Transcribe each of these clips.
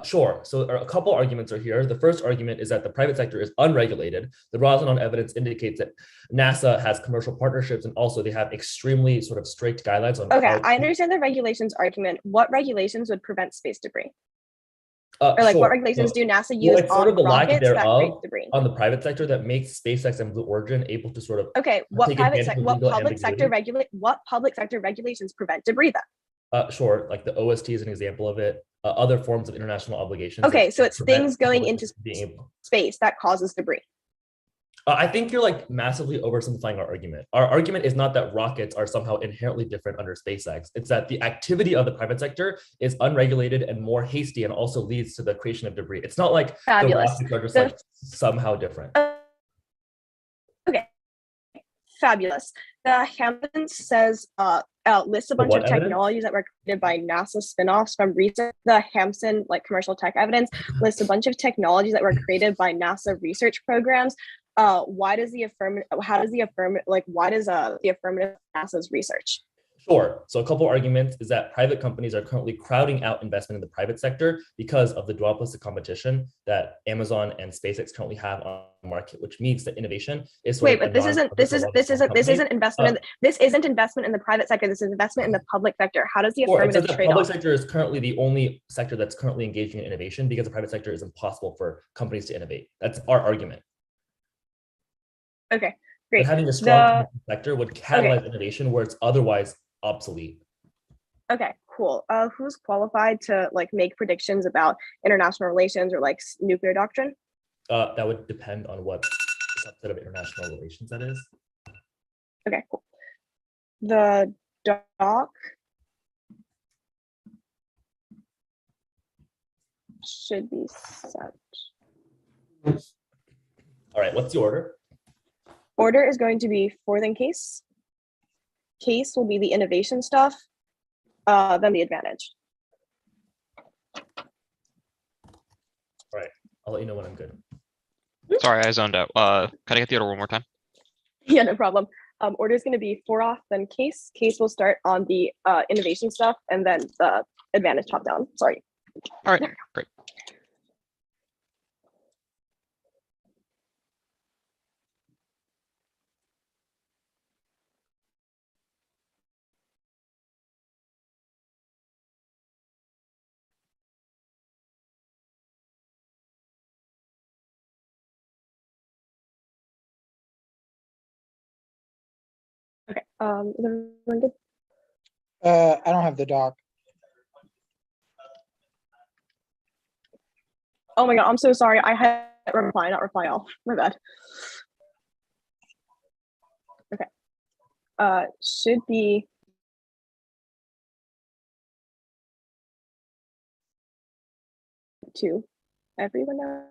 Sure. So a couple arguments are here. The first argument is that the private sector is unregulated. The Rosenthal evidence indicates that NASA has commercial partnerships and also they have extremely sort of strict guidelines on Okay, how. I understand the regulations argument. What regulations would prevent space debris? Or like Sure. what regulations do NASA Well, use it's sort on of the lack rockets that create thereof debris? on the private sector that makes SpaceX and Blue Origin able to sort of Okay, what take private advantage of what legal public sector ambiguity. what public sector regulations prevent debris then? Sure, like the OST is an example of it. Other forms of international obligations Okay, that so it's prevent things going public into being able. space that causes debris. I think you're like massively oversimplifying our argument. Our argument is not that rockets are somehow inherently different under SpaceX. It's that the activity of the private sector is unregulated and more hasty and also leads to the creation of debris. It's not like Fabulous. the rockets are just like somehow different. Okay, fabulous. The Hampton says lists a bunch of technologies that were created by NASA spinoffs from research. The Hampton like commercial tech evidence lists a bunch of technologies that were created by NASA research programs. Why does the affirmative NASA's research? Sure. So a couple arguments is that private companies are currently crowding out investment in the private sector because of the duopolistic competition that Amazon and SpaceX currently have on the market, which means that innovation is sort of this isn't investment in the private sector. This is investment in the public sector. How does the affirmative trade off? The public sector is currently the only sector that's currently engaging in innovation because the private sector is impossible for companies to innovate. That's our argument. Okay, great. But having a strong sector would catalyze innovation where it's otherwise obsolete. Okay, cool. Who's qualified to like make predictions about international relations or like nuclear doctrine? That would depend on what subset of international relations that is. Okay, cool. The doc should be set. All right, what's the order? Order is going to be fourth in case. Case will be the innovation stuff, then the advantage. All right, I'll let you know when I'm good. Sorry, I zoned out. Can I get the order one more time? Yeah, no problem. Order is going to be 4 off, then case. Case will start on the innovation stuff, and then the advantage top down. Sorry. All right, great. Okay. Is everyone good? I don't have the doc. Oh my god, I'm so sorry. I had reply, not reply all. My bad. Okay. Should be to everyone now,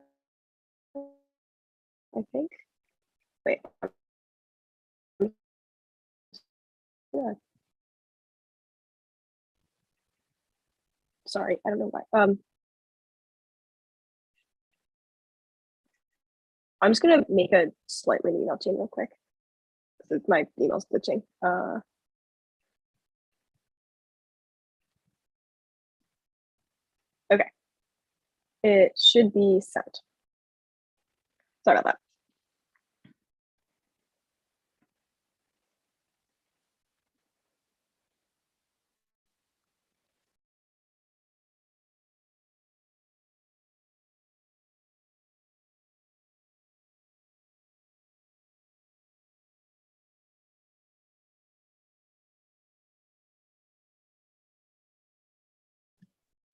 I think. Wait. Yeah. Sorry, I don't know why. I'm just gonna make a slightly email chain real quick. My email's glitching. Okay. It should be sent. Sorry about that.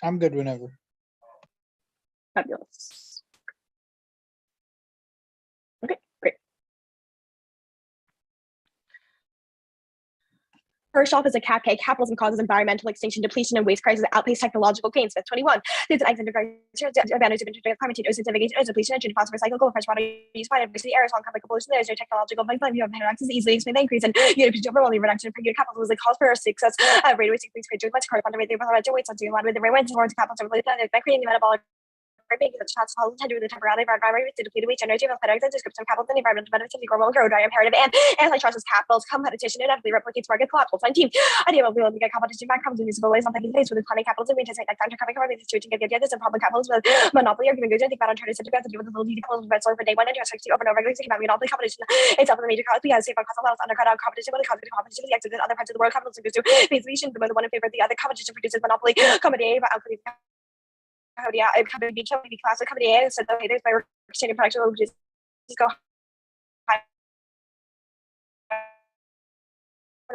I'm good whenever. Fabulous. Okay, great. First off is a cap. Capitalism causes environmental extinction, depletion, and waste crisis that outpace technological gains. Fifth 21. There's an advantage of climate change, ocean depletion, and phosphorus cycle, fresh water use, biodiversity, aerosol, chemical pollution. There's no technological pipeline. You have access easily explain the increase in unit overwhelming reduction per unit capital is the cause for success. Rate of increase, much carbon, rate of weights on the line with the right way towards capital, that creating the metabolic making such shots all intended with the temporality of our environment to deplete waste energy of products and description of capital and environmental benefits of the global growth imperative and antitrust capital's competition inevitably replicates market collapse. 19. Idea of will get competition back comes in usable ways, not taking place with declining capitalism. We anticipate next time to cover the situation get the ideas and public capitalism with monopoly argument goods and think about alternatives to deal with the little details of for day one and just over and over regulation about monopoly competition itself in the major cause. We have safe on cost allows undercut out competition when the cause of competition is the exit in other parts of the world. Capitalism goes to we shouldn't be the one in favor of the other. Competition produces monopoly. Company A output company B can be class of company A so the haters by exchanging production will just go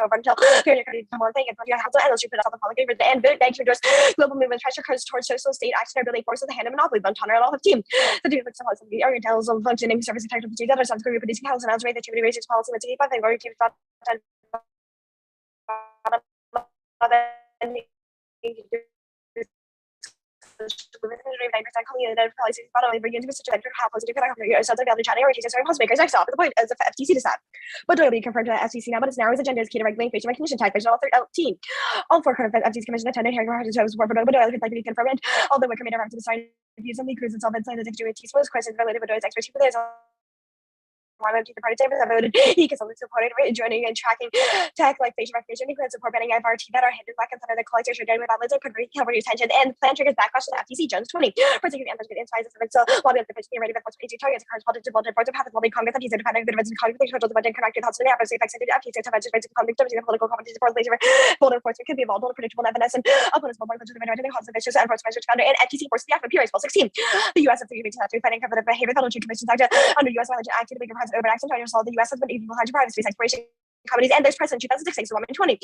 over until more thing and you put up the public favor and banks reduce global movement pressure curves towards social state action are building forces the hand of monopoly but on all of team the do like some of the orientals of functioning service technology that are some producing house and as rate that you raise policy with 85 and going to next stop. The point is the FTC decide. But will be confirmed to the FTC now, but its narrow agenda is key to regulating facial recognition technology. All 13. All four current FTC commission attended hearing hard to show support for but would like to be confirmed. Although Wicker made a reference to the sign views and the cruise itself inside the dictionary was questions related to Widows expertise for this. The party tables have voted he can only support it joining and tracking tech like facial recognition include support banning FRT that are hidden black and center the collectors are done without lids could recover attention and plan triggers backlash to the FTC Jones 20 particularly emphasis insights so lobby of the pitch ready to force AG targets cards politics bulletin boards of habits lobby Congress FTC independent good events and conflict controls the budget connected thoughts to the efforts effects into the FTC to venture to conflict of political competition for laser bold enforcement could be involved in predictable evidence and opponents will to the minority cause of vicious enforcement measures found and FTC forces the period 16 the US FTC has to fighting competitive behavior federal commission act under US violation act to make a present over action to solve the US has been able to privacy space exploration companies and there's precedent 2006 to 2020.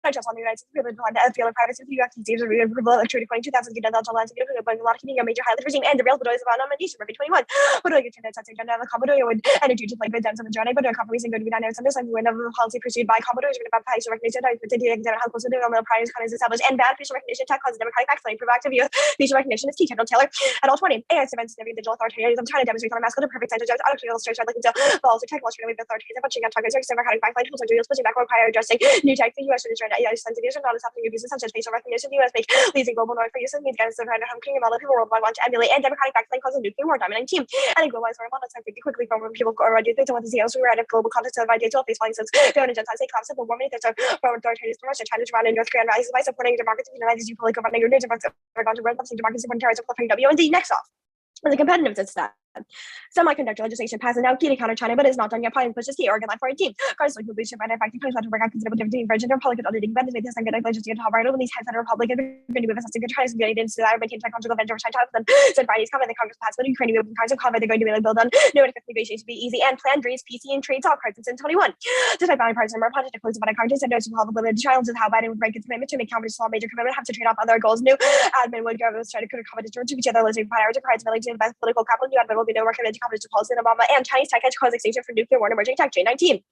I just on the United States really behind the field of privacy the UFTC is a review approval of 2020 2000 get down lines but a lot of a major highlight regime and the real is about nomination for 2021 but I get to that agenda the Commodore would energy to play with them on the journey but a companies and good to be done and sometimes when the policy pursued by Commodore is going to have facial recognition how close to the prior is established and bad facial recognition tech causes democratic backsliding proactive use facial recognition is key. Kendall Taylor at all 20 AI events and digital authoritarianism trying to demonstrate on a masculine perfect science jobs artificial illustration like until balls or technology with authoritarianism punching on targets democratic backsliding tools are doing switching back require addressing new tech the US is trying to AI sensitivity is happening abuses such as facial recognition. The US make leasing global north for use and means guidance of trying to home king and all the people worldwide want to emulate and democratic backsliding causes nuclear war dominating team. And a globalized world model time quickly from when people go around you think want to see else we were out of global context of ideas to face flying since going to genocide say collapse simple warming that's from authoritarian Russia, China, Iran, and North Korea and rise by supporting democracy and United States political running your news and gone to world democracy supporting terrorism W and D next off. The competitive is that semiconductor legislation passes now key to counter China, but it's not done yet. Probably pushes key Oregon line 14. Cars like Bluetooth by manufacturing companies to work out considerable difference between Virgin and Republican auditing vendors made this and good legislation to top right over these heads that are Republican going to be assessing good tries and getting into that maintain technological venture which China them said Friday's comment the Congress passed but Ukraine will be kinds of combat they're going to be build on no one negotiations be easy and planned raise PC and trade talk crisis in 21. Despite bipartisan more project includes about Congress and notes will have a limited trials of how Biden would break its commitment to make Congress law major commitment have to trade off other goals. New admin would go try to accommodate to each other listening priority prides ability to invest political capital. New admin will be no more committed to Congress policy and Obama and Chinese tech edge cause extinction for nuclear war and emerging tech J19.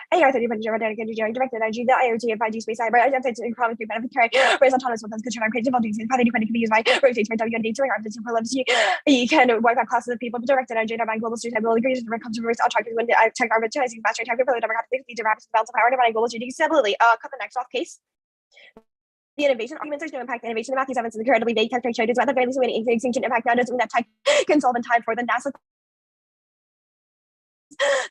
AR-30 dedicated engineering directed energy, the IoT and 5G space cyber identity economic benefit carry raise autonomous weapons control and creative volumes and depending can be used by rotates by WND to arms and proliferation. You can wipe out classes of people, but directed energy and global street ability agrees when it comes to reverse attractive when tech arbitraging master tech really democratic lead to rapid balance of power and global GDP stability. Cut the next off case. The innovation arguments there's no impact innovation. The Matthews Evans and the currently vague tech trade is rather very extinction impact now doesn't mean that tech can solve in time for the NASA.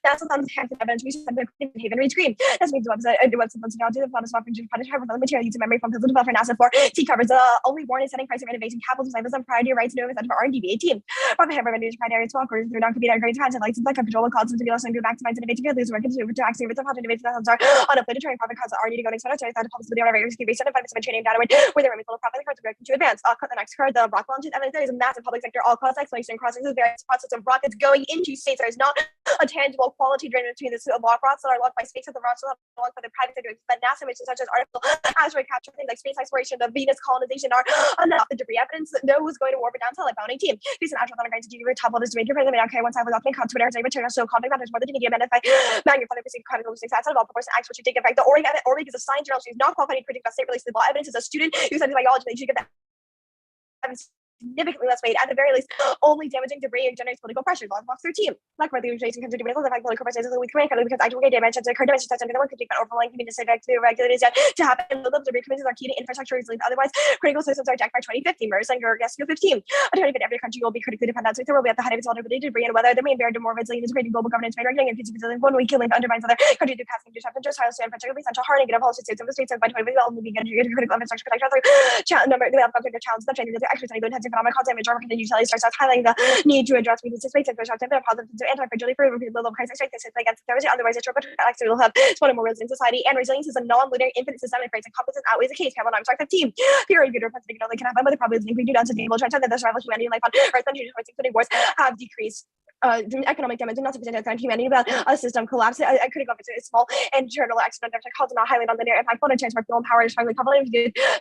That's what sounds like evidence we should Haven Reach Green. That's means the website once now to the fund of software punish for the material using memory from physical development for NASA for T covers only warning setting price of innovation capital cycles and priority rights no incentive for R&D 18. Profit have revenue to primary small courses through non-computer grades content license like control and causes to be less to maximize innovation field work into to access with the content innovation that are on a play to try profit cause R&D to go next one so that helps with the other risky research and 5% training data where there are full of profit cards are to advance. I'll cut the next card the rock launches evidence there is a massive public sector all cost exploration crossing the various process of rockets going into space. There is not a tangible quality between the block rods that are locked by space and the rods that are locked by the private sector. But NASA missions such as artificial asteroid capture, things like space exploration, the Venus colonization are enough. The debris evidence that no was going to orbit down to like bound 18. These are actual going to give you a top level to make your president. Okay, once I was off on Twitter, I returned so contact matters more than you give benefit. Man, your father received critical mistakes outside of all proportion acts which you take effect. The Oregon is a science journal. She's not qualified to predict the state release of the law evidence is a student who studies biology that you should get that significantly less weight, at the very least, only damaging debris and generates political pressure. Law box 13. Black the information comes to debate the fact political pressure is weak command because actual damage to occur dimensions touch under one could be overlaying can be decided to regulate to happen. The debris committees are key to infrastructure resilience. Otherwise, critical systems are attacked by 2050. MERS and GERGESCO 15. Attorney in every country will be critically dependent on will be at the head of its vulnerability to debris and whether the main barrier to more resilient is creating global governance by regulating and future resilience. One weak killing undermines other countries through passing disruption, just highly and particularly essential hardening of policy states of the states by 2050 will be critical infrastructure protection. Number the objective challenge the training the exercise the intensive economic damage or continue utilities starts highlighting the need to address weaknesses space and constructive and positive anti-fragility for repeated level of crisis strength against terrorism. Otherwise, it's actually will have one more resilient society, and resilience is a non-linear infinite system and creates incompetence outweighs the case. Capital I'm sorry 15. Period good representative only can have but the probably is increasing due to unsustainable trends that the survival of humanity life on earth and including wars have decreased. Economic damage and not sufficient to humanity about a system collapse. I couldn't go into a small internal accident that caused not highly on the near impact and transport fuel and power is strongly coupled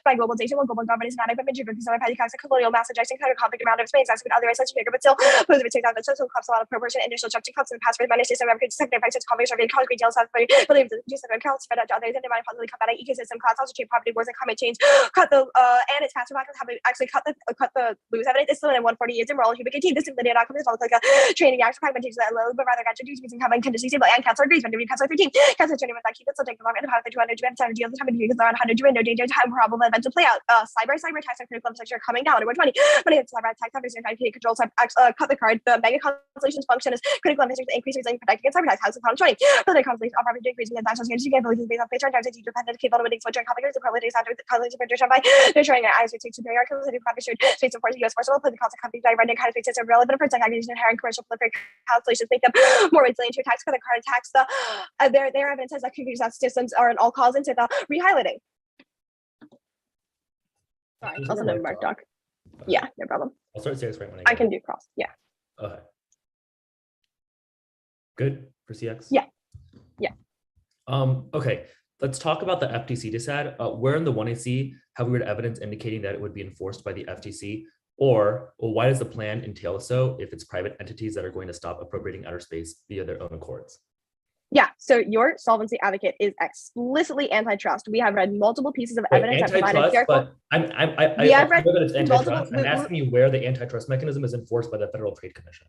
by globalization. While global governance is not equipment driven because of petty colonial mass injection kind of conflict amount of space as would otherwise such bigger, but still pose a take out the social collapse a lot of proportion initial structure cuts in the past for the system of second effects conflicts are being caused great deals of believe the just accounts spread out to others and divine positively combating ecosystem class also chain property wars and climate change cut the and its faster factors have actually cut the loose evidence. It's still in 140 years immoral human contain this linear outcome is like a training action pragmatism but rather got introduced using having contingency stable and Council agrees when to read Council 13. Council turning with that keep it subject to long and how the 200 time deal the time of because on 100 no danger time probable event to play out. Cyber attacks on critical infrastructure coming down to 120. Money cyber attacks have trying to control cut the card. The mega constellations function is critical infrastructure increase resilience protecting against cyber attacks. House of 20. Military constellations are rapidly increasing against national security capabilities based on place times to dependent capable limiting switch and conflicts the probabilities after the constellations of by destroying eyes with superior capability to shared space and force US force will play the concept companies by rendering kind of space system relevant for aggregation inherent commercial proliferate constellations make them more resilient to attacks because the card attacks the their evidence says that computer systems are an all cause into the re-highlighting. Sorry, also no mark doc. Yeah, no problem. I'll start serious right when I can do cross. Yeah. Okay. Good for CX? Yeah. Yeah. Okay. Let's talk about the FTC disad. Where in the 1AC have we heard evidence indicating that it would be enforced by the FTC? Or why does the plan entail so if it's private entities that are going to stop appropriating outer space via their own accords? Yeah, so your solvency advocate is explicitly antitrust. We have read multiple pieces of evidence that provide empirical. But I have read that it's antitrust. I'm asking you where the antitrust mechanism is enforced by the Federal Trade Commission.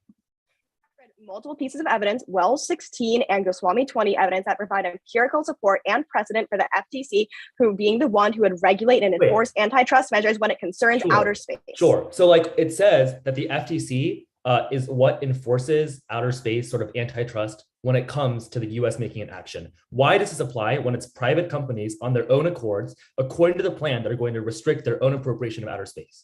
Multiple pieces of evidence, Wells 16 and Goswami 20 evidence that provide empirical support and precedent for the FTC, who being the one who would regulate and enforce antitrust measures when it concerns outer space. Sure. So like it says that the FTC is what enforces outer space sort of antitrust when it comes to the US making an action. Why does this apply when it's private companies on their own accords, according to the plan, that are going to restrict their own appropriation of outer space?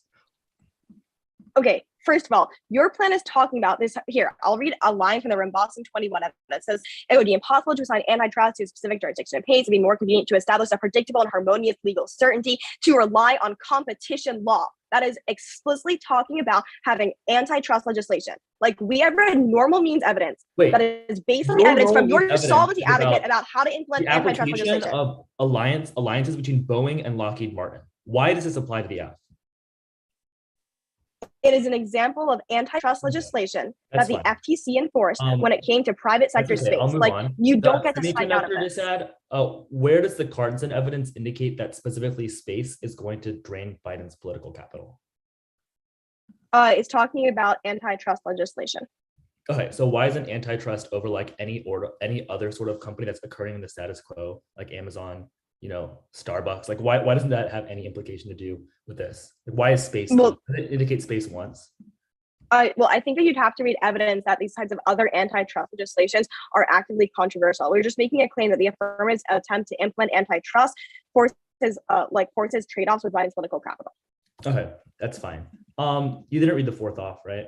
Okay, first of all, your plan is talking about this here. I'll read a line from the Boston 21 that says it would be impossible to assign antitrust to a specific jurisdiction. It pays to be more convenient to establish a predictable and harmonious legal certainty to rely on competition law. That is explicitly talking about having antitrust legislation. Like we have read normal means evidence that is based on the evidence from your solvency advocate about how to implement antitrust legislation. Of alliances between Boeing and Lockheed Martin. Why does this apply to the app? It is an example of antitrust legislation that the FTC enforced when it came to private sector space. Like you don't get to sign out of this. Where does the Carlson evidence indicate that specifically space is going to drain Biden's political capital? It's talking about antitrust legislation. Okay, so why isn't antitrust over like any other sort of company that's occurring in the status quo, like Amazon, Starbucks? Like why doesn't that have any implication to do with this? Like, why is space? Does it indicate space once? Well, I think that you'd have to read evidence that these types of other antitrust legislations are actively controversial. We're just making a claim that the affirmative attempt to implement antitrust forces trade-offs with Biden's political capital. Okay, that's fine. You didn't read the fourth off, right?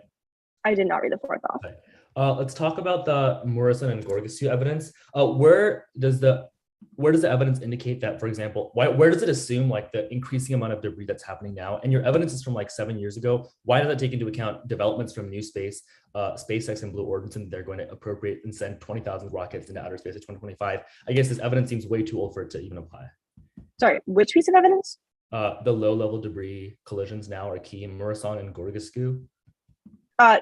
I did not read the fourth off. Okay. Let's talk about the Morrison and Gorgescu evidence. Where does the evidence indicate that, for example, where does it assume like the increasing amount of debris that's happening now? And your evidence is from like 7 years ago. Why does that take into account developments from New Space, SpaceX and Blue Origin? They're going to appropriate and send 20,000 rockets into outer space in 2025. I guess this evidence seems way too old for it to even apply. Sorry, which piece of evidence? The low-level debris collisions now are key. Morrison and Gorgescu.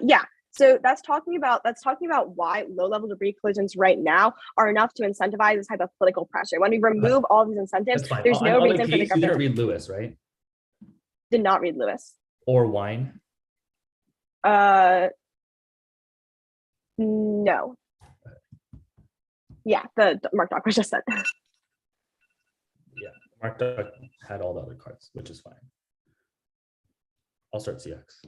Yeah. So that's talking about why low-level debris collisions right now are enough to incentivize this type of political pressure. When we remove all these incentives, there's no reason for the government. You didn't read Lewis, right? Did not read Lewis. Or Wine. No. Yeah, the Mark Doc was just sent. Yeah, Mark Duck had all the other cards, which is fine. I'll start CX.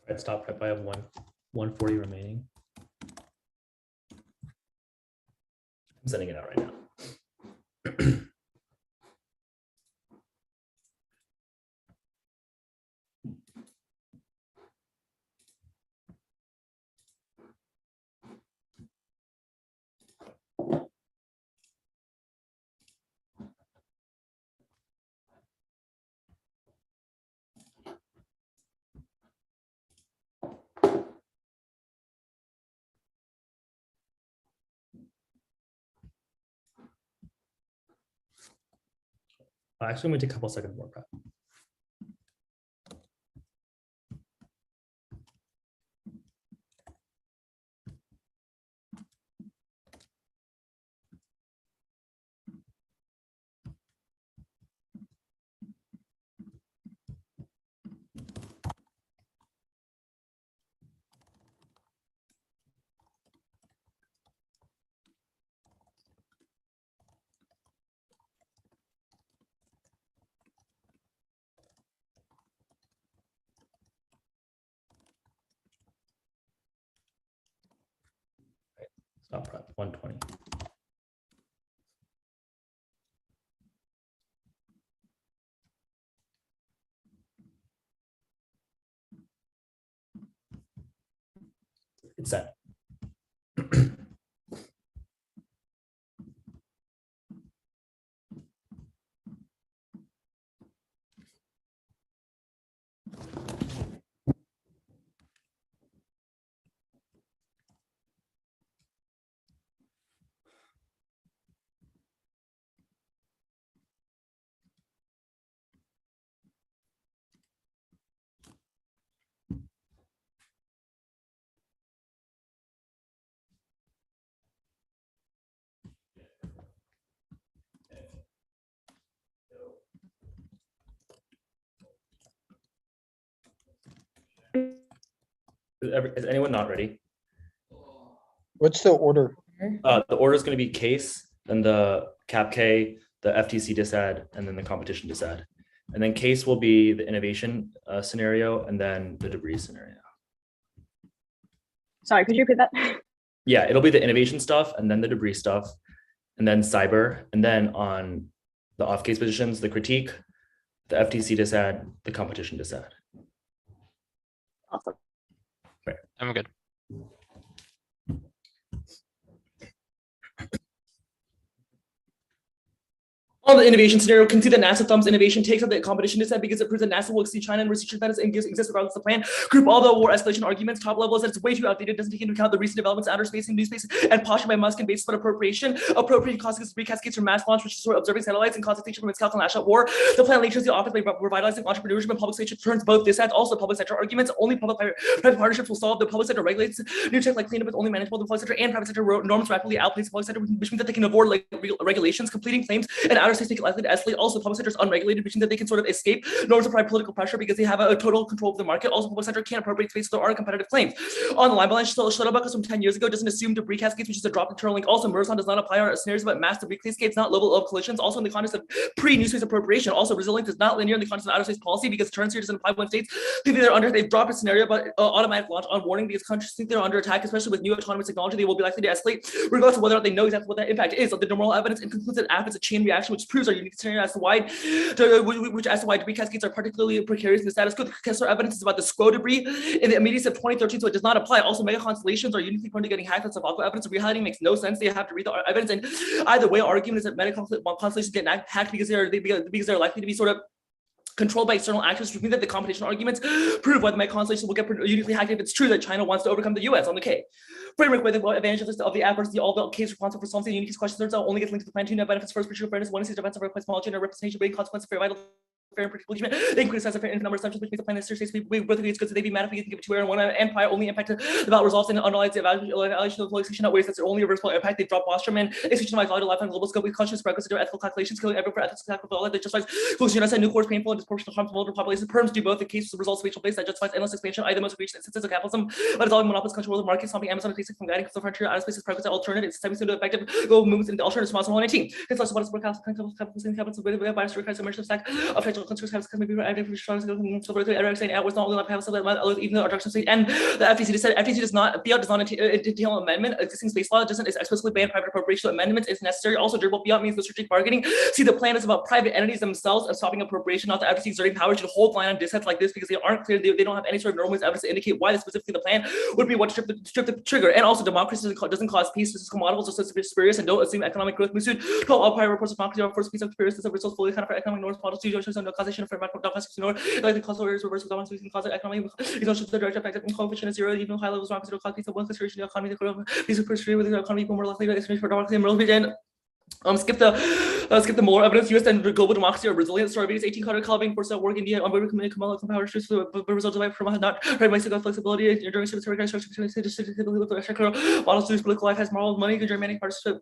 All right, stop prep. I have 140 remaining. I'm sending it out right now. Actually, I'm going to take a couple seconds more prep. It's not prep. 120. It's set. Is anyone not ready? What's the order? The order is going to be case, then the cap K, the FTC disad, and then the competition disad. And then case will be the innovation scenario, and then the debris scenario. Sorry, could you repeat that? Yeah, it'll be the innovation stuff, and then the debris stuff, and then cyber, and then on the off case positions, the critique, the FTC disad, the competition disad. Awesome. I'm good. On the innovation scenario, can see that NASA thumbs innovation takes up the competition disad because it proves that NASA will exceed China and research advances and exists regardless of the plan. Group all the war escalation arguments. Top level is that it's way too outdated, doesn't take into account the recent developments in outer space and new space and posture by Musk and basis for appropriation. Appropriate causes three cascades from mass launch, which is sort of observing satellites and concentration from its calculation lash out war. The plan lectures the office by revitalizing entrepreneurship and public sector turns both disads. Also public sector arguments. Only private partnerships will solve. The public sector regulates new tech like cleanup is only manageable. The public sector and private sector norms rapidly outpace the public sector, which means that they can avoid like regulations. Completing claims and outer space make it likely to escalate. Also, public sector is unregulated, which means that they can sort of escape norms of political pressure because they have a total control of the market. Also, public sector can't appropriate space, so there are competitive claims. On the line balance, Shuttlebug from 10 years ago doesn't assume debris cascades, which is a drop internal link. Also, Merzon does not apply our scenarios about mass debris cascades, not level of collisions. Also, in the context of pre-new space appropriation. Also, resilience is not linear in the context of outer space policy because turn series doesn't apply when states think they're under. They've dropped a scenario about automatic launch on warning because countries think they're under attack, especially with new autonomous technology. They will be likely to escalate, regardless of whether or not they know exactly what that impact is. The normal evidence and concludes that AF is a chain reaction, which proves our unique scenario as to why debris cascades are particularly precarious in the status quo. The Kessler evidence is about the SCO debris in the immediacy of 2013, so it does not apply. Also, mega constellations are uniquely prone to getting hacked. That's Savako evidence. Rehighlighting makes no sense. They have to read the evidence, and either way, our argument is that mega constellations get hacked because they're likely to be sort of controlled by external actors, which means that the competition arguments prove why the mega constellation will get uniquely hacked if it's true that China wants to overcome the US on the K. Framework with the advantage of the adverse, all the case responsible for solving the unique questions turns out only gets linked to the plan. Two net benefits: first, principle fairness. One is the defense of a quite small gender representation, big consequence of fair vital. Fair and predictable judgment. They increase the size of fair number of assumptions, which means the plan is seriously. We both agree it's good, so they be mad if we can give it to her. And one empire only impact the ballot results and underlies the evaluation of the execution not ways. That's their only reversible impact. They drop Bostrom and execution of lifetime global scope with conscious records to ethical calculations, killing everyone for ethical calculation that justifies closing genocide, new course, painful and disproportional harm to multiple populations. Perms do both. The case of results spatial base that justifies endless expansion. Either most egregious instances of capitalism, but it's all monopolies control the market, stopping Amazon and Facebook from guiding the frontier outer spaces progress alternative. It's time to effective global movements in the alternative response 119. It's also what is work out capitalism with bias requires immersive stack of potential constructs can be even the attraction state and the FTC does not entail amendment. Existing space law doesn't explicitly ban private appropriation. Amendments is necessary. Also, durable fiat means the strategic bargaining. See, the plan is about private entities themselves of stopping appropriation, not the FTC exerting power to hold line on dissents like this because they aren't clear. They don't have any sort of normative evidence to indicate why specifically the plan would be what to strip the trigger. And also, democracy doesn't cause peace. Statistical models are so spurious and don't assume economic growth. Musu told all prior reports of democracy are forced peace of spurious as a result fully account for economic norms models to show no causation for like the causal areas reverse with we can cause economic the direct effect of coefficient is zero, even high levels of opposite cause piece of one consideration the economy, the piece of history with the economy more likely to experience for democracy and religion. Skip the more evidence. US and global democracy are resilient. Story videos 18 Carter Calvin forced out work India on where committed Kamala power issues the results of from not right Mexico flexibility during military construction models to political life has moral money, Germanic partnership.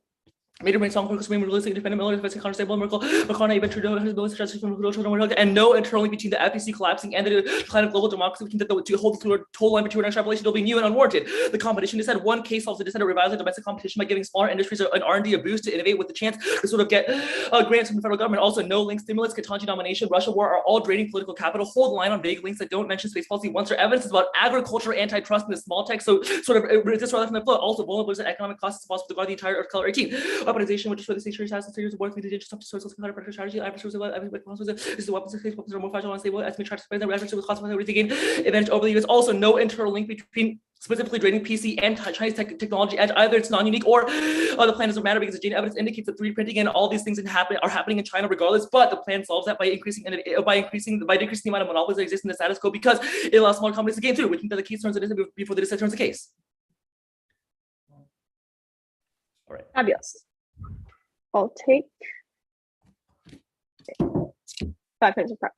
Major brain song, Supreme, realistic, independent, Miller, defensive, counterstable, Merkel, McCartney, even Trudeau, his ability to from children, and no internally between the FEC collapsing and the decline of global democracy, between to hold the total line between extrapolation will be new and unwarranted. The competition is that one case solves the dissent of revising domestic competition by giving smaller industries an R&D a boost to innovate with the chance to sort of get grants from the federal government. Also, no link stimulus, Katanji domination, Russia war are all draining political capital. Hold the line on vague links that don't mention space policy once their evidence is about agriculture, antitrust, and the small tech. So sort of resist rather from the flow. Also, vulnerable to economic costs is possible to guard the entire Earth color 18. Weaponization, which is for the state has series of work with the digital sources of counter strategy. I this is the weapons are more fragile and unstable as we try to spread the reference with cost everything advantage over the US. Also, no internal link between specifically draining PC and Chinese technology edge. Either it's non-unique or the plan doesn't matter because the data evidence indicates that 3D printing and all these things are happening in China regardless. But the plan solves that by decreasing the amount of monopolies that exist in the status quo because it allows smaller companies to gain through, which means that the case turns it before the dissent turns the case. All right. Fabulous. I'll take 5 minutes of prep.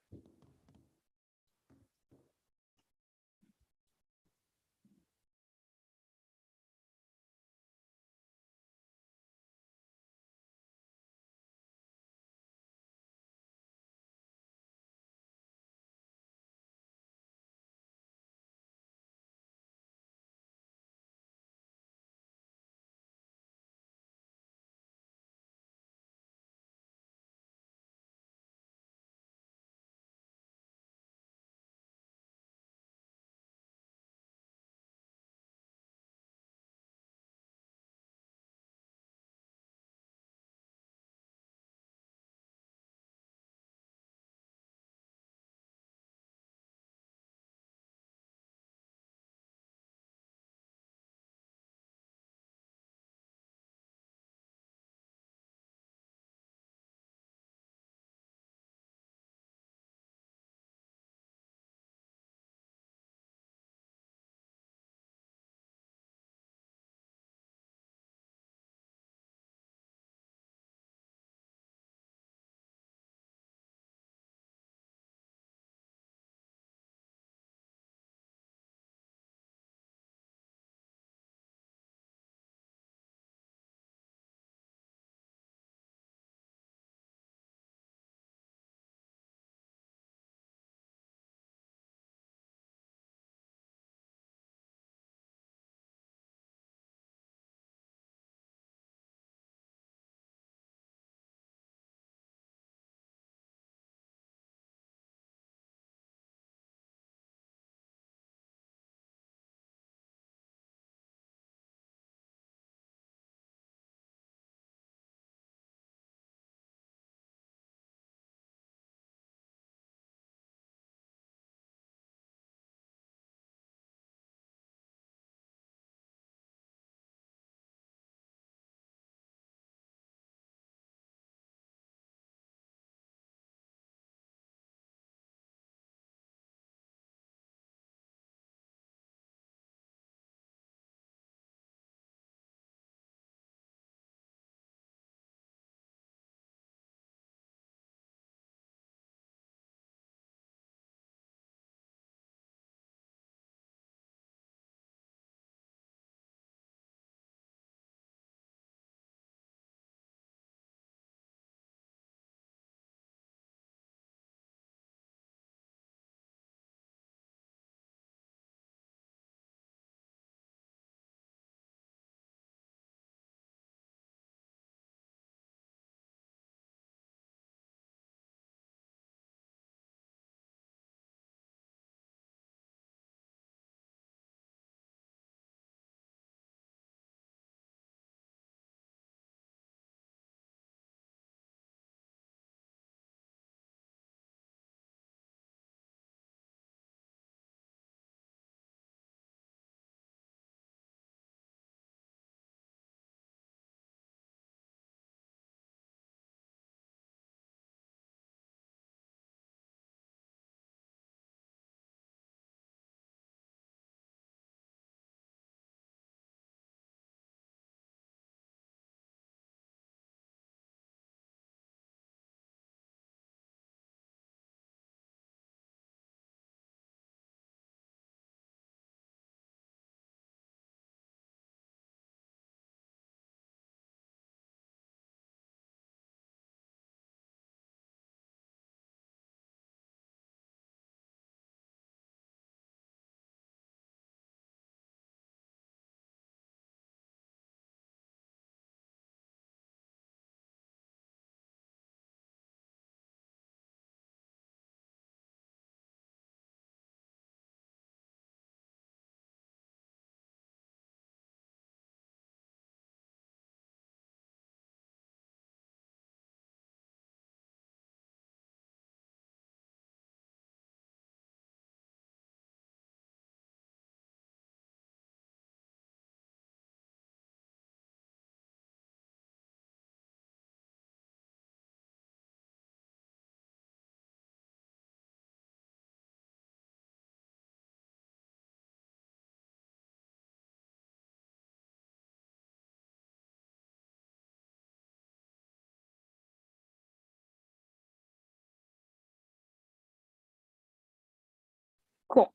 Cool.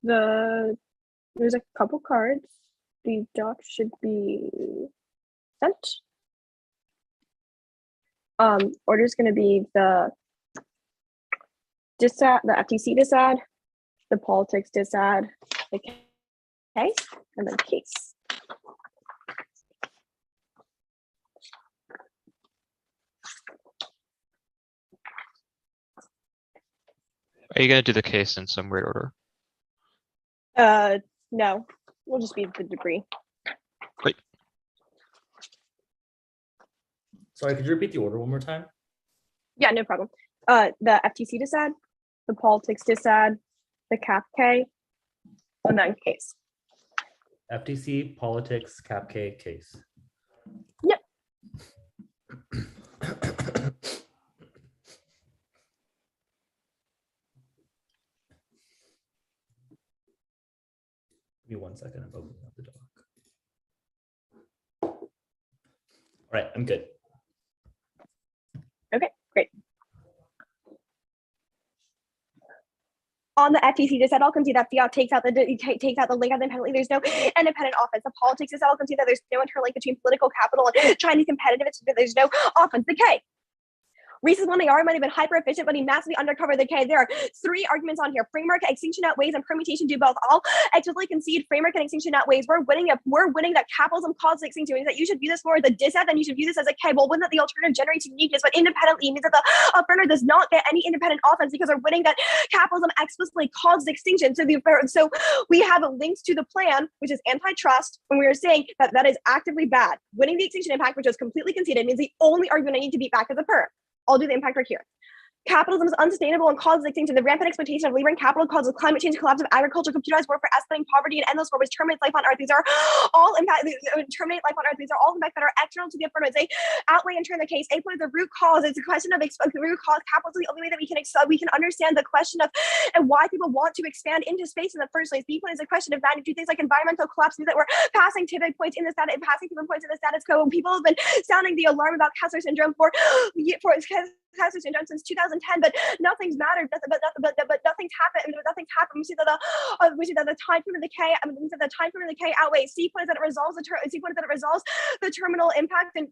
There's a couple cards. The doc should be sent. Order is going to be the disad, the FTC disad, the politics disad, the case, and then case. Are you gonna do the case in some weird order? No, we'll just be the debris. Great. Sorry, could you repeat the order one more time? Yeah, no problem. The FTC disad, the politics disad, the cap K, and then case. FTC, politics, cap K, case. Yep. Give me 1 second. I'm opening up the doc. All right, I'm good. Okay, great. On the FTC disad, I'll concede that fiat takes out the link independently. There's no independent offense. The politics disad, I'll concede that there's no interlink between political capital and Chinese competitiveness. There's no offense. The K. Reese's one AR might have been hyper efficient, but he massively undercovered the K. There are 3 arguments on here. Framework, extinction outweighs, and permutation do both. I'll explicitly concede framework and extinction outweighs. We're winning that capitalism causes extinction. Means that you should view this more as a disad, then you should view this as a K. Well, wouldn't that the alternative generates uniqueness, but independently means that the affirmative does not get any independent offense because we're winning that capitalism explicitly causes extinction. So we have links to the plan, which is antitrust, when we are saying that that is actively bad. Winning the extinction impact, which was completely conceded, means the only argument I need to beat back is a perm. I'll do the impact right here. Capitalism is unsustainable and causes extinction. The rampant exploitation of labor and capital causes climate change, collapse of agriculture, computerized warfare, escalating poverty, and endless war, which terminates life on Earth. These are all terminate life on Earth. These are all impacts that are external to the affirmative. They outweigh and turn the case. A point is the root cause. It's a question of root cause. Capitalism is the only way that we can understand the question of and why people want to expand into space in the first place. B point is a question of magnitude. Things like environmental collapse means that we're passing tipping points in the status quo. People have been sounding the alarm about Kessler syndrome for Kessler syndrome since 2010, but nothing's mattered. But nothing's happened. We see that the time frame of the K. The time frame of the K outweighs. C point is that it resolves the terminal impact and.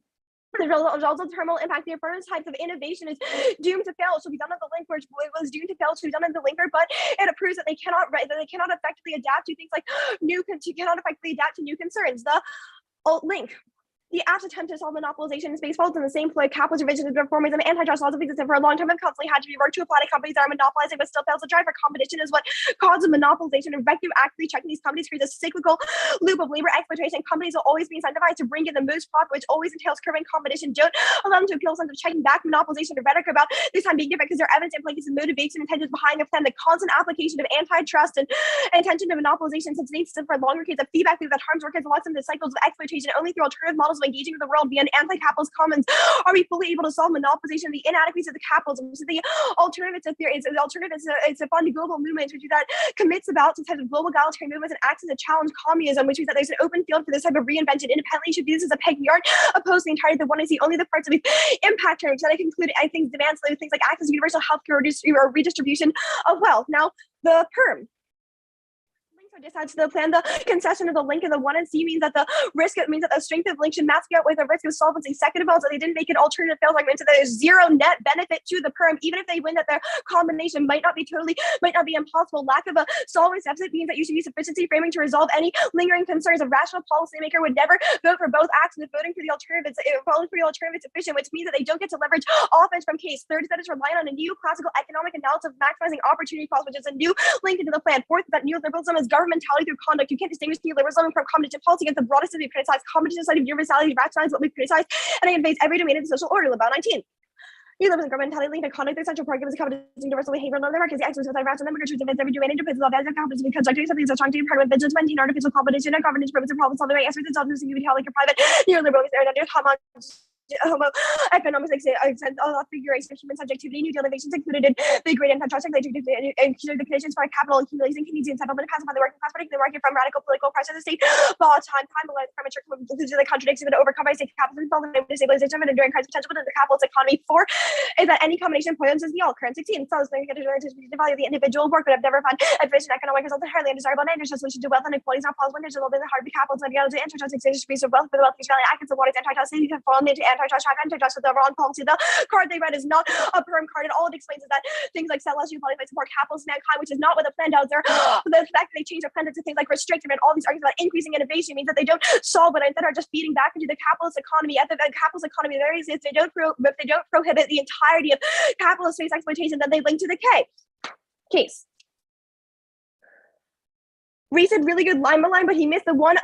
The results of terminal impact, the affirmative types of innovation is doomed to fail. It should be done at the linker, it was doomed to fail. It should be done at the linker, but it proves that they cannot effectively adapt to things like new concerns. The alt link. The apt attempt to solve monopolization in space falls in the same ploy. Capitalist revision and reformism, antitrust laws have existed for a long time and constantly had to be worked to apply to companies that are monopolizing but still fails to drive for competition is what causes monopolization. And effective actively checking these companies creates a cyclical loop of labor exploitation. Companies will always be incentivized to bring in the most profit, which always entails curbing competition. Don't allow them to appeal sense of checking back monopolization and rhetoric about this time being different because their evidence implicates the motivation and intentions behind the plan. The constant application of antitrust and intention to monopolization since needs for longer periods of feedback loop that harms workers and locks into cycles of exploitation. Only through alternative models of engaging with the world an anti-capitalist commons are we fully able to solve monopolization, the inadequacies of the capitalism. So the alternative is a fund global movement which is that commits about to types of global egalitarian movements and acts as a challenge communism, which means that there's an open field for this type of reinvention independently. Should be this as a peg yard opposed to the entirety of the one I see only the parts of the impact terms that I conclude I think demands things like access to universal healthcare or redistribution of wealth. Now the perm. Decides to the plan, the concession of the link of the 1 and C means that the strength of link should massively outweigh the risk of solvency. Second of all, so they didn't make an alternative fails argument, so there's zero net benefit to the perm, even if they win that their combination might not be impossible. Lack of a solvency deficit means that you should use sufficiency framing to resolve any lingering concerns. A rational policymaker would never vote for both acts, and if voting for the alternative is sufficient, which means that they don't get to leverage offense from case. Third is that it's relying on a neoclassical economic analysis of maximizing opportunity cost, which is a new link into the plan. Fourth is that neoliberalism is government mentality through conduct. You can't distinguish neoliberalism from competition policy against the broadest of the criticized. Competition study of universality rationalizes what we criticize, and it invades every domain of the social order. About 19. Neoliberalism government mentality linked to conduct. Their central program is competition, universal behavior, no market is the excellence of rational number truth events every domain independence of value competition because constructive something is a strong team part of vigilance, maintain artificial competition and governance purpose and problem solving experts and self-using you like your private neoliberalism and under economics figuration of human subjectivity, new derivations included the great antitrust and the conditions for capital accumulation, Keynesian settlement, passing by the working class, particularly the market from radical political pressure of the state, time premature conclusions of the contradictions, but overcome by state capitalism, the destabilization of an enduring crisis potential within the capitalist economy. 4 is that any combination of points is the all. Current 16 sells the value of the individual work, but I've never found efficient economic results entirely undesirable, and interest solution to wealth and equality is not possible. There's a little bit of hard to capital to the antitrust exchange of wealth for the wealthy Australian actions of what is antitrust. They have fallen into antitrust track, antitrust with the wrong policy. The card they read is not a perm card, and all it explains is that things like sell less equality by support capitalist mankind, which is not what the plan does. There, the fact that they change the plan to things like restrictive and all these arguments about increasing innovation means that they don't solve it, instead are just feeding back into the capitalist economy. At the capitalist economy, there is if they don't prohibit the entirety of capitalist space exploitation, then they link to the case. Reese had really good line by line, but he missed the one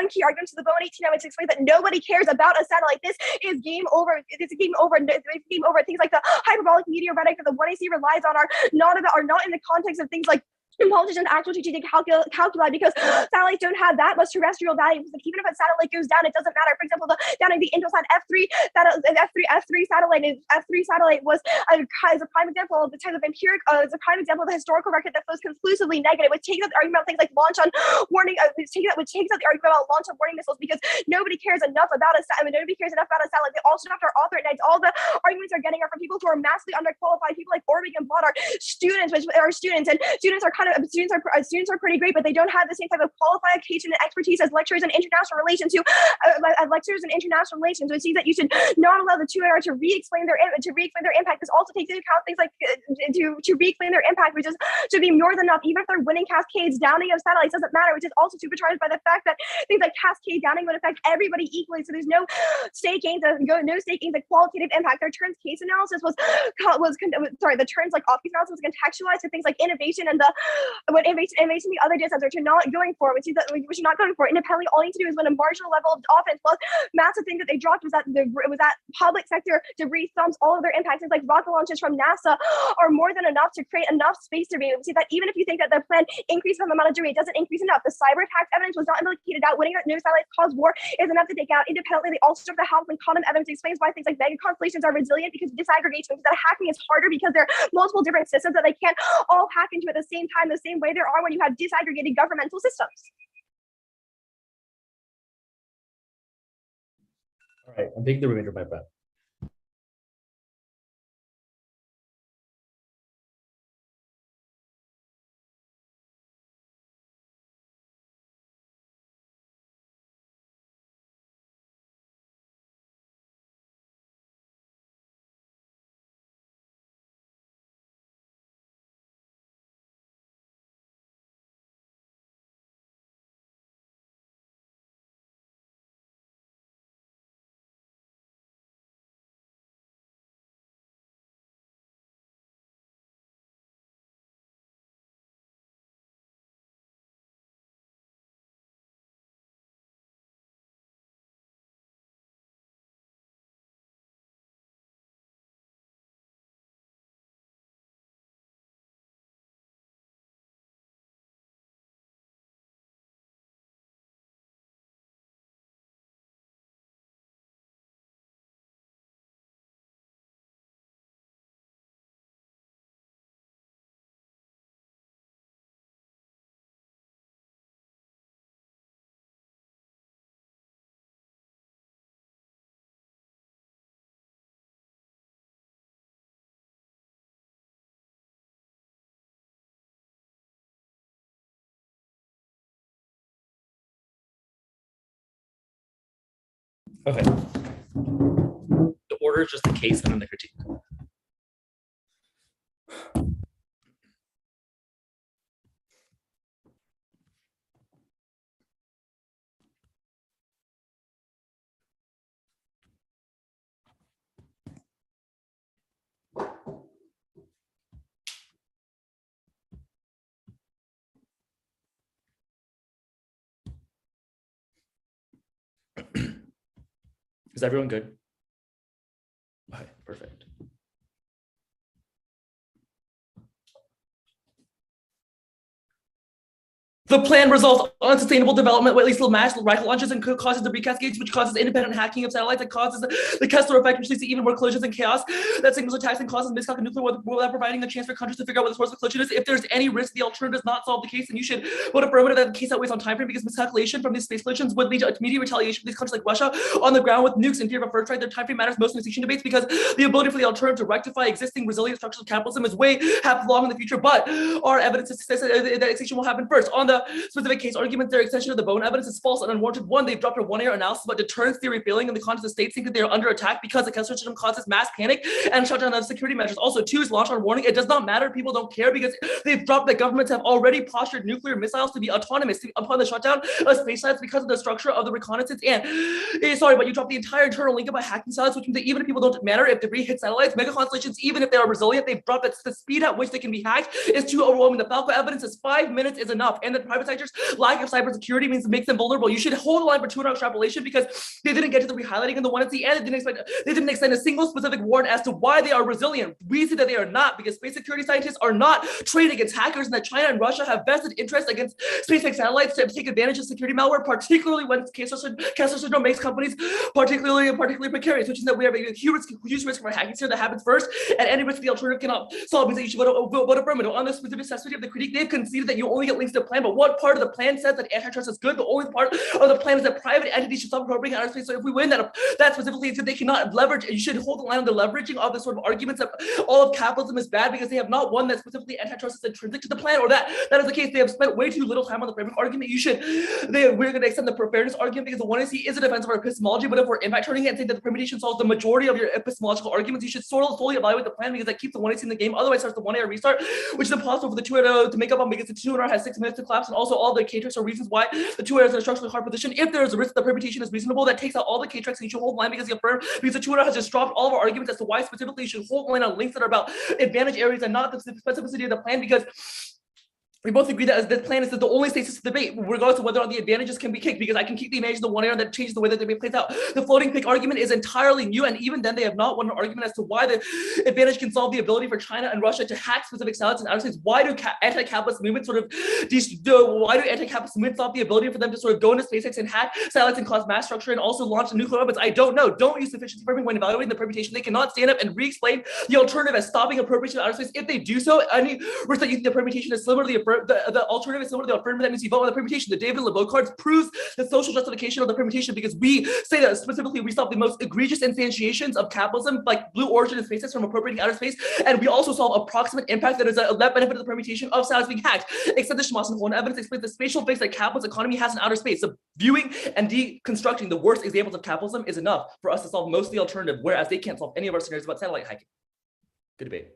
key argument to the Bowen 18 which explains that nobody cares about a satellite. This is game over. It's game over. It's game over. Things like the hyperbolic media rhetoric that the 1AC relies on are not in the context of things like politicians' actual strategic calculi, because satellites don't have that much terrestrial value. Because even if a satellite goes down, it doesn't matter. For example, downing the Intelsat F3 satellite was is a prime example of the type of empiric, is a prime example of the historical record that flows conclusively negative, which takes out the argument about things like launch on warning, which takes out the argument about launch on warning missiles, because nobody cares enough about a satellite. Nobody cares enough about a satellite. They also have to author it. All the arguments are getting are from people who are massively underqualified. People like Orwig and Blood are students, and students are pretty great, but they don't have the same type of qualification and expertise as lecturers in international relations which means that you should not allow the 2AR to re-explain their impact. This also takes into account things like to re-explain their impact, which is to be more than enough. Even if they're winning cascades, downing of satellites doesn't matter, which is also supercharged by the fact that things like cascade downing would affect everybody equally. So there's no state gains of qualitative impact. Their turns case analysis the turns like off case analysis was contextualized to things like innovation and what innovation the other data sets, which are not going for, which are not going for. Independently, all you need to do is win a marginal level of offense. Well, massive thing that they dropped was that public sector debris sums all of their impacts. Things like rocket launches from NASA are more than enough to create enough space debris. We see that even if you think that the plan increases from the amount of debris, it doesn't increase enough. The cyber attack evidence was not implicated out. Winning that no satellites cause war is enough to take out. Independently, they also have the House and condom evidence explains why things like mega constellations are resilient, because disaggregation, that hacking is harder because there are multiple different systems that they can't all hack into at the same time, the same way there are when you have disaggregated governmental systems. All right, I'm taking the remainder of my breath. Okay. The order is just the case and then the critique. Is everyone good? Okay, perfect. The plan results unsustainable development, with at least mass rocket launches and causes debris cascades, which causes independent hacking of satellites, that causes the Kessler effect, which leads to even more collisions and chaos. That signals attacks and causes miscalculation nuclear without providing a chance for countries to figure out what the source of the collision is. If there's any risk the alternative does not solve the case, then you should vote affirmative that the case outweighs on time frame, because miscalculation from these space collisions would lead to immediate retaliation for these countries like Russia on the ground with nukes in fear of a first strike. Their time frame matters most in extinction debates, because the ability for the alternative to rectify existing resilient structures of capitalism is way long in the future. But our evidence says that extinction will happen first. On the specific case arguments, their extension of the bone evidence is false and unwarranted. One, they've dropped a one-year analysis about deterrence theory failing in the context of states think that they are under attack because the Kessler system causes mass panic and shutdown of security measures. Also, two is launch on warning. It does not matter. People don't care, because they've dropped that governments have already postured nuclear missiles to be autonomous upon the shutdown of space sites because of the structure of the reconnaissance. And but you dropped the entire internal link about hacking satellites, which means that even if people don't matter, if debris hits satellites, mega constellations, even if they are resilient, they've dropped that the speed at which they can be hacked is too overwhelming. The Falco evidence is 5 minutes is enough, and the private sector's lack of cybersecurity means it makes them vulnerable. You should hold the line for 2-hour extrapolation, because they didn't get to the re-highlighting in the one at the end. They didn't extend a single specific warrant as to why they are resilient. We see that they are not, because space security scientists are not trained against hackers, and that China and Russia have vested interest against SpaceX satellites to take advantage of security malware, particularly when Kessler syndrome makes companies particularly precarious, which is that we have a huge risk for hacking here that happens first, and any risk the alternative cannot solve means that you should vote affirmative. On the specific necessity of the critique, they've conceded that you only get links to the plan, but what part of the plan says that antitrust is good? The only part of the plan is that private entities should stop appropriating outer space. So if we win that specifically, it's that they cannot leverage, and you should hold the line on the leveraging of the sort of arguments that all of capitalism is bad, because they have not one that specifically antitrust is intrinsic to the plan, or that is the case. They have spent way too little time on the framework argument. We're going to extend the fairness argument, because the one I see is a defense of our epistemology, but if we're impact turning it and saying that the permutation solves the majority of your epistemological arguments, you should solely evaluate the plan, because that keeps the one I see in the game. Otherwise, starts the 1 hour restart, which is impossible for the 2 hour to make up on, because the 2 hour has 6 minutes to collapse, and also all the K-tracks are reasons why the 2 hours is in a structurally hard position. If there is a risk that the permutation is reasonable, that takes out all the K-tracks, and you should hold line, because the 2 hour has just dropped all of our arguments as to why specifically you should hold line on links that are about advantage areas and not the specificity of the plan, because we both agree that this plan is that the only stasis of debate, regardless of whether or not the advantages can be kicked, because I can keep the advantage of the 1 hour that changes the way that debate plays out. The floating pick argument is entirely new, and even then they have not won an argument as to why the advantage can solve the ability for China and Russia to hack specific satellites and outer space. Why do anti-capitalist movements why do anti-capitalist movements stop the ability for them to sort of go into SpaceX and hack satellites and cause mass structure and also launch nuclear weapons? I don't know. Don't use sufficiency framing when evaluating the permutation. They cannot stand up and re-explain the alternative as stopping appropriation of outer space. If they do so, any risk that you think the permutation is similar to the alternative is similar to the affirmative, that means you vote on the permutation. The David and LeBeau cards proves the social justification of the permutation, because we say that specifically we solve the most egregious instantiations of capitalism, like Blue Origin and SpaceX, from appropriating outer space, and we also solve approximate impact that is a net benefit of the permutation of satellites being hacked. Except the Schmossen evidence explains the spatial fix that capitalist economy has in outer space. So viewing and deconstructing the worst examples of capitalism is enough for us to solve most of the alternative, whereas they can't solve any of our scenarios about satellite hacking. Good debate.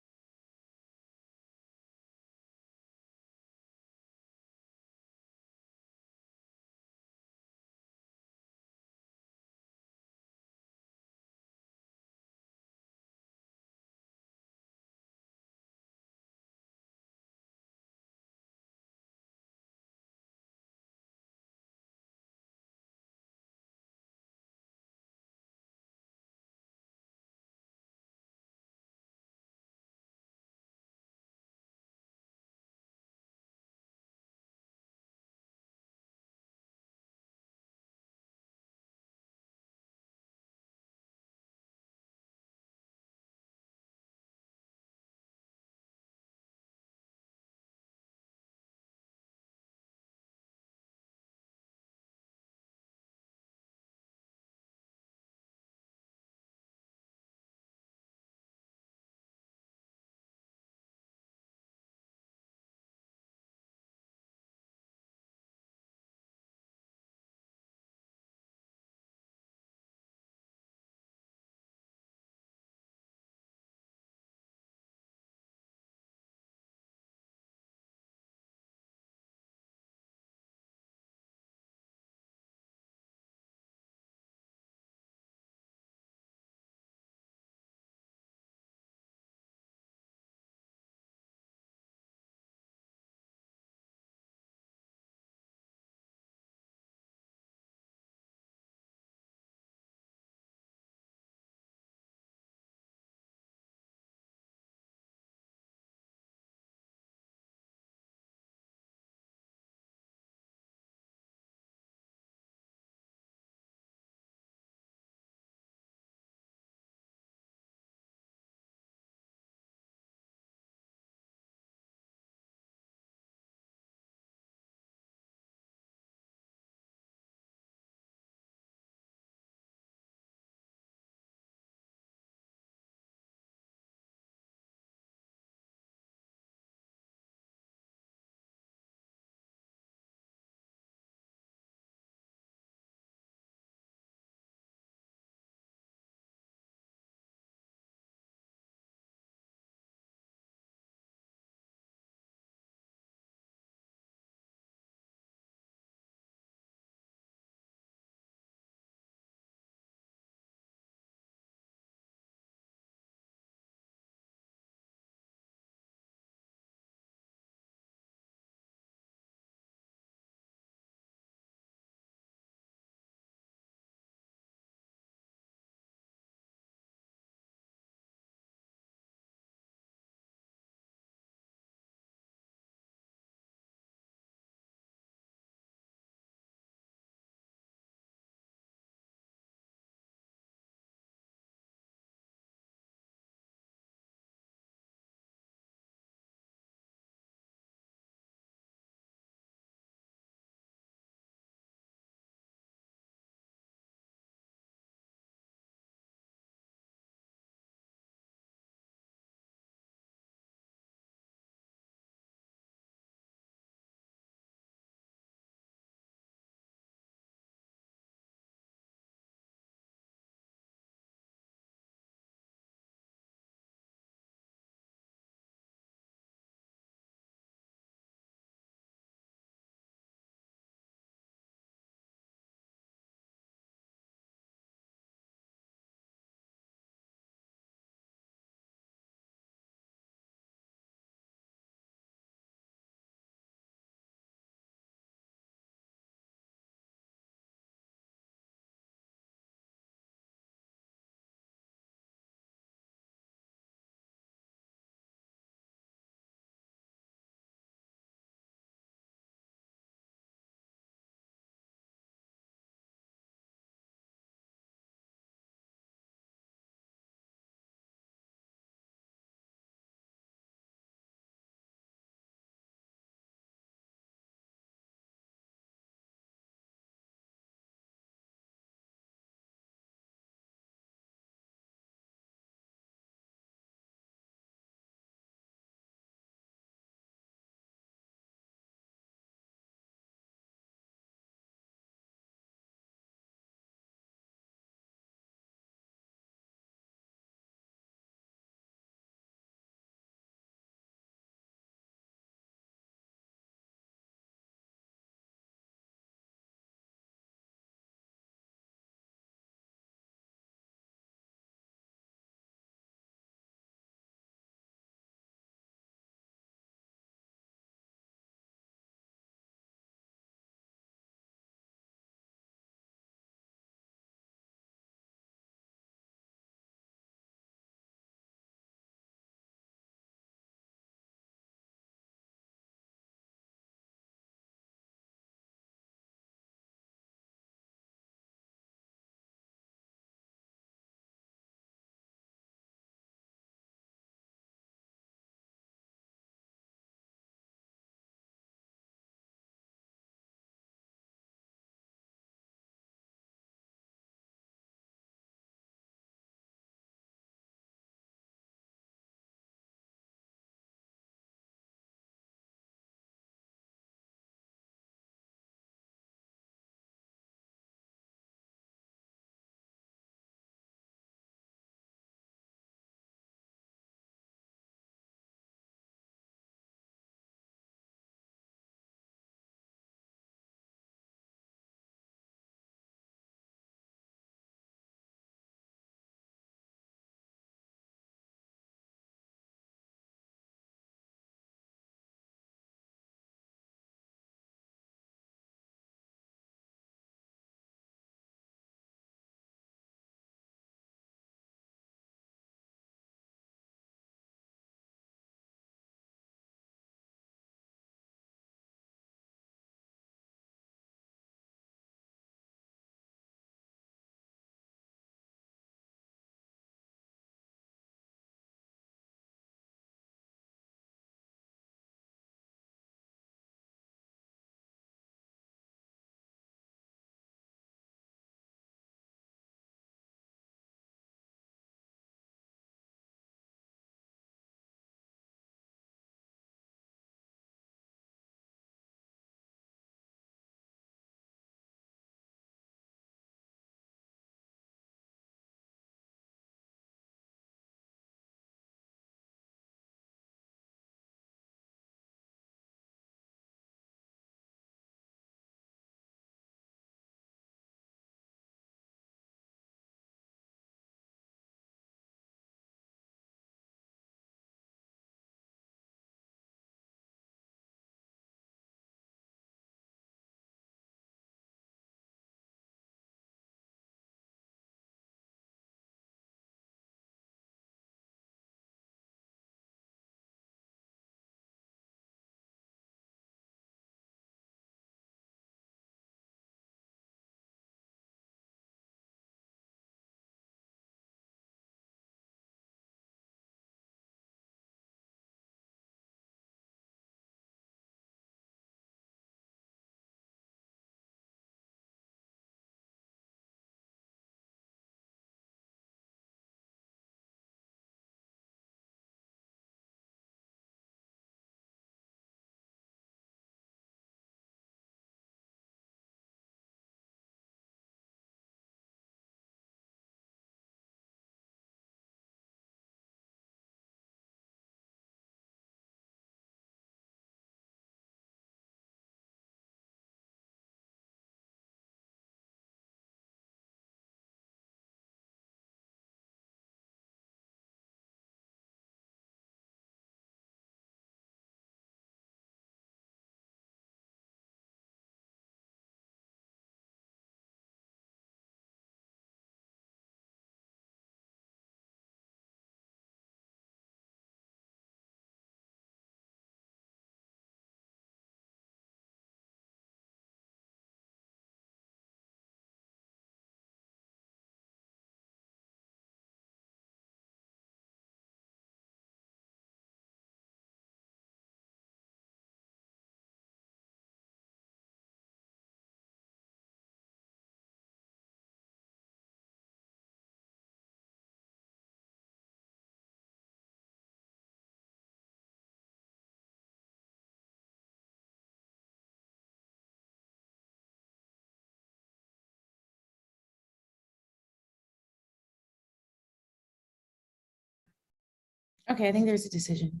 Okay, I think there's a decision.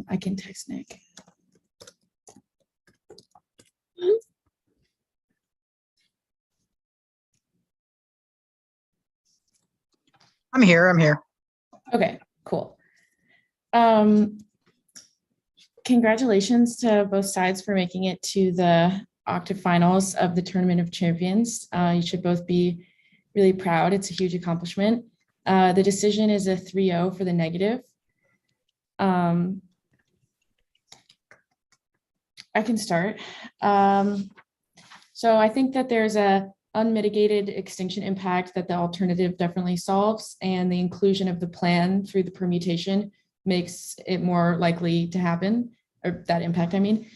I can text Nick. I'm here. Okay, cool. Congratulations to both sides for making it to the octafinals of the Tournament of Champions. You should both be really proud. It's a huge accomplishment. The decision is a 3-0 for the negative. I can start. So I think that there's a unmitigated extinction impact that the alternative definitely solves, and the inclusion of the plan through the permutation makes it more likely to happen, or that impact, I mean.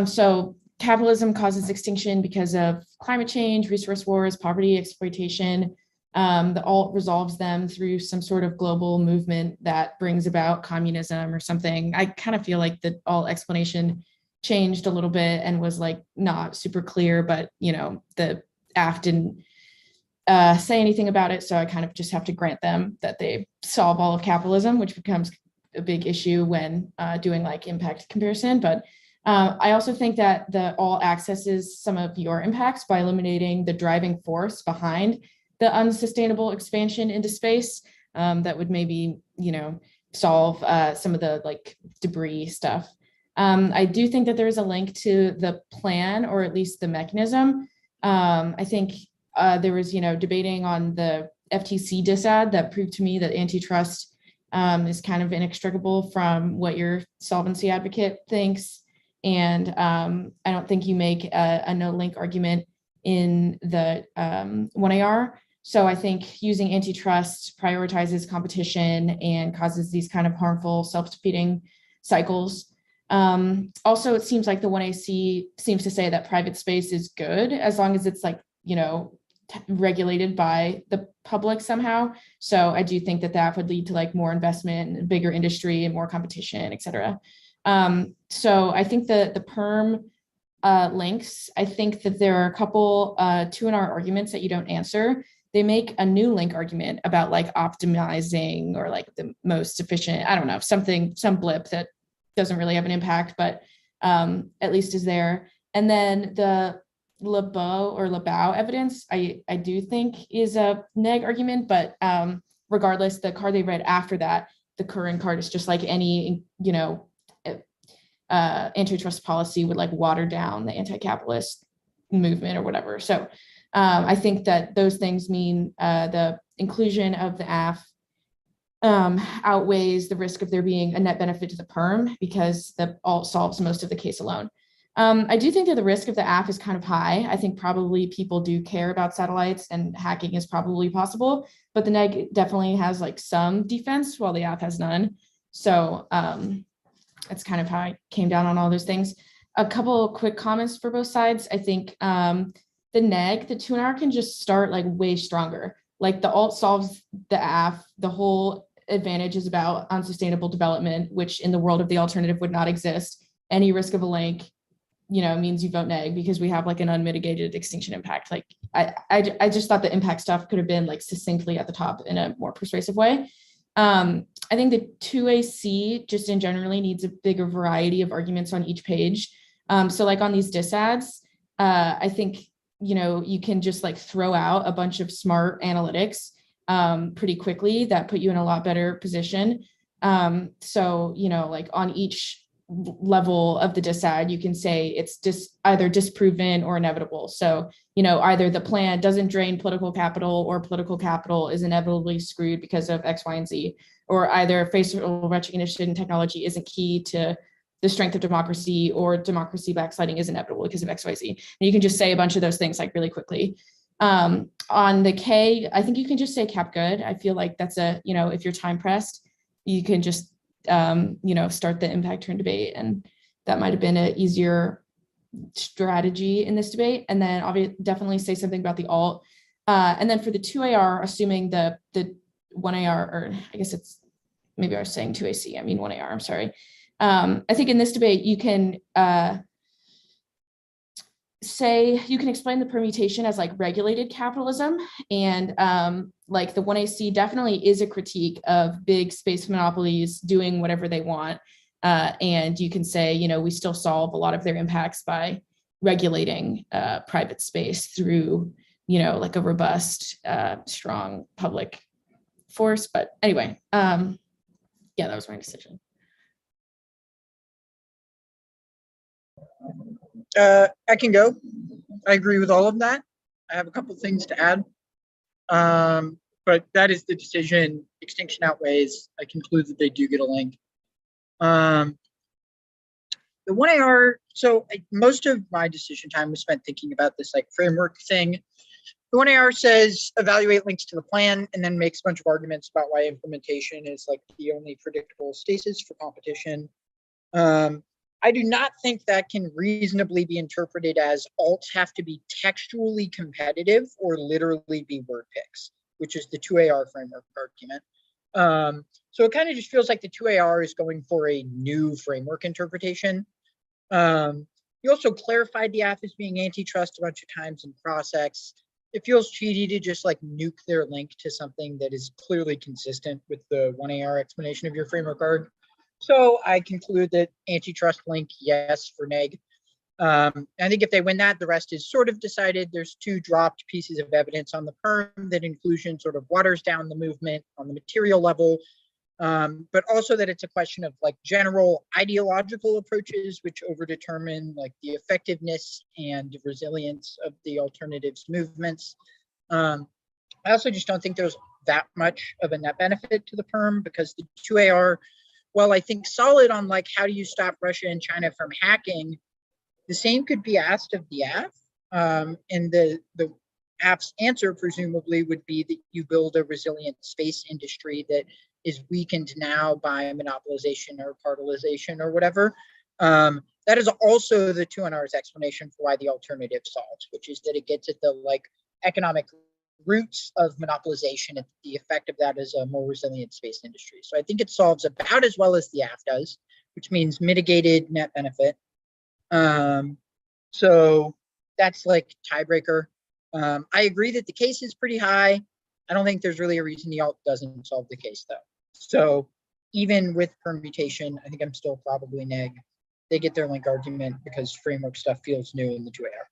So capitalism causes extinction because of climate change, resource wars, poverty, exploitation. The alt resolves them through some sort of global movement that brings about communism or something. I kind of feel like the alt explanation changed a little bit and was like not super clear, but the AF didn't say anything about it, so I kind of just have to grant them that they solve all of capitalism, which becomes a big issue when doing like impact comparison. But I also think that the all accesses some of your impacts by eliminating the driving force behind the unsustainable expansion into space. That would maybe solve some of the like debris stuff. I do think that there is a link to the plan, or at least the mechanism. I think there was, debating on the FTC disad that proved to me that antitrust is kind of inextricable from what your solvency advocate thinks. And I don't think you make a no link argument in the 1AR. So I think using antitrust prioritizes competition and causes these kind of harmful self-defeating cycles. Also, it seems like the 1AC seems to say that private space is good as long as it's like, regulated by the public somehow. So I do think that that would lead to like more investment and bigger industry and more competition, et cetera. So I think that the perm links, I think that there are a couple 2NR arguments that you don't answer. They make a new link argument about like optimizing or like the most efficient, I don't know, some blip that doesn't really have an impact, but at least is there. And then the Lebau evidence, I do think is a neg argument, but regardless, the card they read after that, the current card is just like any, antitrust policy would like water down the anti-capitalist movement or whatever. So I think that those things mean the inclusion of the AF outweighs the risk of there being a net benefit to the perm because the alt solves most of the case alone. I do think that the risk of the AF is kind of high. I think probably people do care about satellites and hacking is probably possible, but the neg definitely has like some defense while the AF has none. So that's kind of how I came down on all those things. A couple of quick comments for both sides. I think the neg, the 2NR can just start like way stronger. Like the alt solves the AF, the whole advantage is about unsustainable development, which in the world of the alternative would not exist. Any risk of a link, means you vote neg because we have like an unmitigated extinction impact. Like I just thought the impact stuff could have been like succinctly at the top in a more persuasive way. I think the 2AC just in generally needs a bigger variety of arguments on each page. So like on these disads, I think, you can just like throw out a bunch of smart analytics pretty quickly that put you in a lot better position. So, like on each level of the disad, you can say it's either disproven or inevitable. So, either the plan doesn't drain political capital or political capital is inevitably screwed because of X, Y, and Z, or either facial recognition technology isn't key to the strength of democracy or democracy backsliding is inevitable because of X, Y, Z. And you can just say a bunch of those things like really quickly. On the K, I think you can just say cap good. I feel like that's if you're time pressed, you can just start the impact turn debate, and that might have been an easier strategy in this debate. And then obviously definitely say something about the alt. And then for the 2AR, assuming the 1AR, or I guess it's maybe I was saying 2AC, I mean 1AR, I'm sorry. I think in this debate, you can explain the permutation as like regulated capitalism, and like the 1AC definitely is a critique of big space monopolies doing whatever they want. And you can say, you know, we still solve a lot of their impacts by regulating private space through, you know, like a robust, strong public force. But anyway, yeah, that was my decision. I can go. I agree with all of that. I have a couple things to add. But that is the decision. Extinction outweighs. I conclude that they do get a link. The 1AR, so most of my decision time was spent thinking about this like framework thing. The 1AR says evaluate links to the plan and then makes a bunch of arguments about why implementation is like the only predictable stasis for competition. I do not think that can reasonably be interpreted as alts have to be textually competitive or literally be word picks, which is the 2AR framework argument. So it kind of just feels like the 2AR is going for a new framework interpretation. You also clarified the AF as being antitrust a bunch of times in process. It feels cheaty to just like nuke their link to something that is clearly consistent with the 1AR explanation of your framework arg. So I conclude that antitrust link, yes, for neg. I think if they win that, the rest is sort of decided. There's two dropped pieces of evidence on the perm that inclusion sort of waters down the movement on the material level, but also that it's a question of like general ideological approaches which overdetermine like the effectiveness and resilience of the alternatives movements. I also just don't think there's that much of a net benefit to the perm because the 2AR, well, I think solid on like how do you stop Russia and China from hacking, the same could be asked of the AF. And the AF's answer presumably would be that you build a resilient space industry that is weakened now by monopolization or cartelization or whatever. That is also the 2NR's explanation for why the alternative solves, which is that it gets at the like economic roots of monopolization and the effect of that is a more resilient space industry. So I think it solves about as well as the AF does, which means mitigated net benefit. So that's like tiebreaker. I agree that the case is pretty high. I don't think there's really a reason the alt doesn't solve the case though. So even with permutation, I think I'm still probably neg. They get their link argument because framework stuff feels new in the 2AR.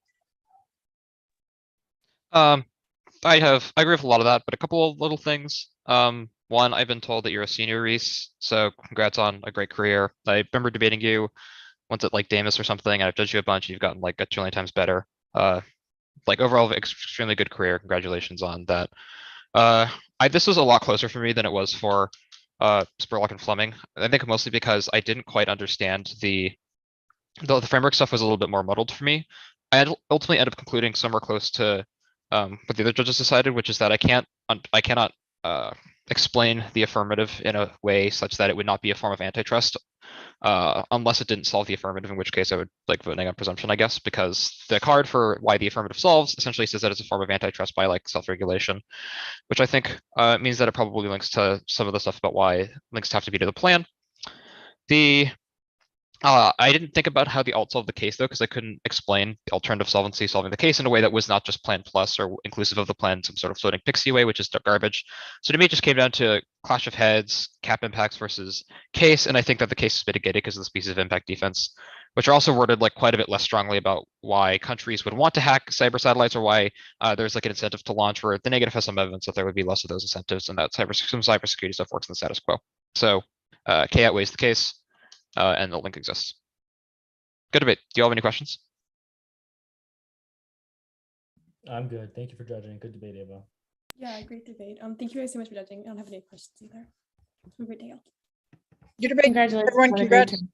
I agree with a lot of that, but a couple of little things. One, I've been told that you're a senior, Reese, so congrats on a great career. I remember debating you once at like Damus or something, and I've judged you a bunch, and you've gotten like a trillion times better. Like overall, extremely good career. Congratulations on that. This was a lot closer for me than it was for Spurlock and Fleming. I think mostly because I didn't quite understand the framework stuff was a little bit more muddled for me. I ultimately ended up concluding somewhere close to what the other judges decided, which is that I cannot explain the affirmative in a way such that it would not be a form of antitrust, unless it didn't solve the affirmative, in which case I would like voting on presumption, I guess, because the card for why the affirmative solves essentially says that it's a form of antitrust by like self-regulation, which I think means that it probably links to some of the stuff about why links have to be to the plan. I didn't think about how the alt solved the case though, because I couldn't explain the alternative solvency solving the case in a way that was not just plan plus or inclusive of the plan, some sort of floating pixie way, which is garbage. So to me, it just came down to clash of heads, cap impacts versus case, and I think that the case is mitigated because of the species of impact defense, which are also worded like quite a bit less strongly about why countries would want to hack cyber satellites or why there's like an incentive to launch, where the negative has some evidence that there would be less of those incentives and that some cybersecurity stuff works in the status quo. So K outweighs the case. And the link exists. Good debate. Do you all have any questions? I'm good. Thank you for judging. Good debate, Ava. Yeah, great debate. Thank you guys so much for judging. I don't have any questions either. Have a great day, all. Good debate. Congratulations. Everyone, on a great congrats. turn.